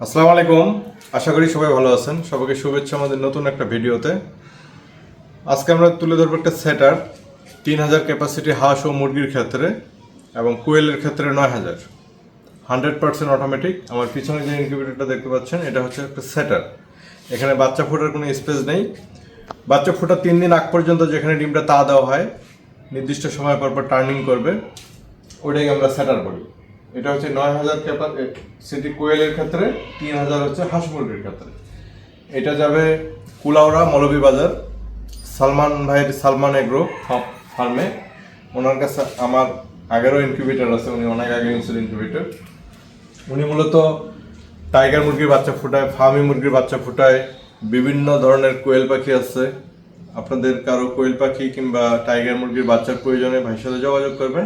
আসসালামু আলাইকুম। আশা করি সবাই ভালো আছেন। সবাইকে শুভেচ্ছা আমাদের নতুন একটা ভিডিওতে। আজকে আমরা তুলে ধরবো একটা সেটার 3000 ক্যাপাসিটি হাঁস ও মুরগির ক্ষেত্রে এবং কোয়েলের ক্ষেত্রে 9000 100% অটোমেটিক। আমার পিছনে যে ইনকিউবেটরটা দেখতে পাচ্ছেন এটা হচ্ছে একটা সেটার। এখানে বাচ্চা ফোটার কোনো স্পেস নেই। বাচ্চা ফোটার 3 দিন আগ পর্যন্ত যেখানে ডিমটা তা দেওয়া হয়, নির্দিষ্ট সময় পর পর টার্নিং করবে, ওটাই আমরা সেটার বলি। এটা হচ্ছে 9000 ক্যাপাসিটি কোয়েলের ক্ষেত্রে, 3000 হচ্ছে হাঁস মুরগির ক্ষেত্রে। এটা যাবে কুলাউড়া মৌলভীবাজার সালমান ভাইয়ের সালমান এগ্রো ফার্মে। ওনার কাছে আমার আগেরও ইনকিউবেটর আছে, উনি অনেক আগে ইনসুল ইনকিউবেটর। উনি মূলত টাইগার মুরগির বাচ্চা ফুটায়, ফার্মি মুরগির বাচ্চা ফুটায়, বিভিন্ন ধরনের কোয়েল পাখি আছে। আপনাদের কারো কোয়েল পাখি কিংবা টাইগার মুরগির বাচ্চার প্রয়োজনে ভাইয়ের সাথে যোগাযোগ করবেন।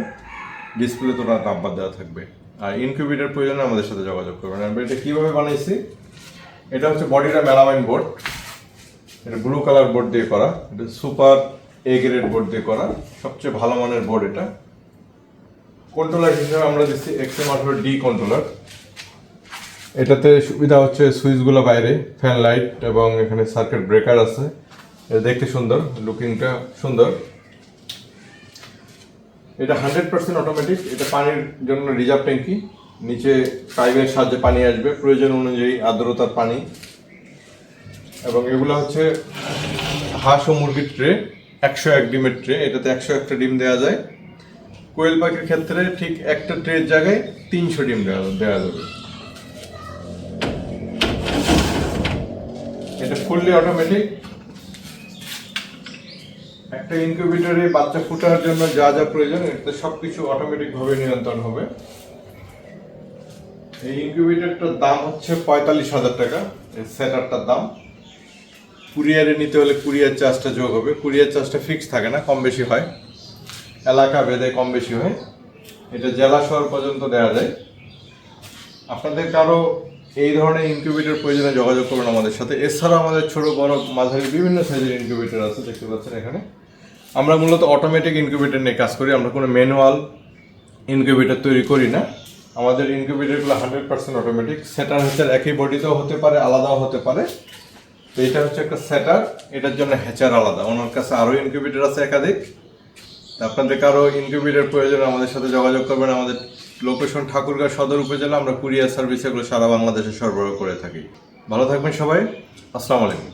ডিসপ্লে তো নাম্বার দেওয়া থাকবে। আর ইনকিউবেটর প্রয়োজনে আমাদের সাথে যোগাযোগ করবেন। আমরা এটা কীভাবে বানাইছি, এটা হচ্ছে বডিটা মেলামাইন বোর্ড, এটা ব্লু কালার বোর্ড দিয়ে করা, এটা সুপার এ গ্রেড বোর্ড দিয়ে করা, সবচেয়ে ভালো মানের বোর্ড এটা। কন্ট্রোলার হিসেবে আমরা দিচ্ছি XM18D কন্ট্রোলার। এটাতে সুবিধা হচ্ছে সুইচগুলো বাইরে, ফ্যান লাইট এবং এখানে সার্কিট ব্রেকার আছে। এটা দেখতে সুন্দর, লুকিংটা সুন্দর। এটা 100% অটোমেটিক। এটা পানির জন্য রিজার্ভ ট্যাঙ্কি, নিচে পাইপের সাহায্যে পানি আসবে প্রয়োজন অনুযায়ী আর্দ্রতার পানি। এবং এগুলো হচ্ছে হাঁস ও মুরগির ট্রে, 101 ডিমের ট্রে। এটাতে 101টা ডিম দেওয়া যায়। কোয়েল পাখির ক্ষেত্রে ঠিক একটা ট্রের জায়গায় 300 ডিম দেওয়া যাবে। এটা ফুললি অটোমেটিক। একটা ইনকিউবেটরে বাচ্চা ফোটার জন্য যা যা প্রয়োজন এতে সবকিছু অটোমেটিক ভাবে নিয়ন্ত্রণ হবে। এই ইনকিউবেটরটার দাম হচ্ছে 45,000 টাকা। এই সেটআপটার দাম। কুরিয়ারে নিতে হলে কুরিয়ার চার্জটা যোগ হবে। কুরিয়ার চার্জটা ফিক্স থাকে না, কম বেশি হয়, এলাকা ভেদে কম বেশি হয়। এটা জেলা শহর পর্যন্ত দেওয়া যায়। আপনাদের কারো এই ধরনের ইনকিউবেটর প্রয়োজনে যোগাযোগ করবেন আমাদের সাথে। এছাড়াও আমাদের ছোট বড় মাঝারি বিভিন্ন সাইজের ইনকিউবেটর আছে, দেখতে পাচ্ছেন এখানে। আমরা মূলত অটোমেটিক ইনকিউবেটর নিয়ে কাজ করি, আমরা কোনো ম্যানুয়াল ইনকিউবেটর তৈরি করি না। আমাদের ইনকিউবেটরগুলো 100% অটোমেটিক। সেটার হচ্ছে একই বডিতেও হতে পারে, আলাদাও হতে পারে। তো এটা হচ্ছে একটা সেটার, এটার জন্য হ্যাচার আলাদা। ওনার কাছে আরও ইনকিউবেটর আছে একাধিক। আপনাদের কারো ইনকিউবেটর প্রয়োজনে আমাদের সাথে যোগাযোগ করবেন। আমাদের লোকেশন ঠাকুরগাঁও সদর উপজেলা। আমরা কুরিয়ার সার্ভিস এগুলো সারা বাংলাদেশে সরবরাহ করে থাকি। ভালো থাকবেন সবাই। আসসালামু আলাইকুম।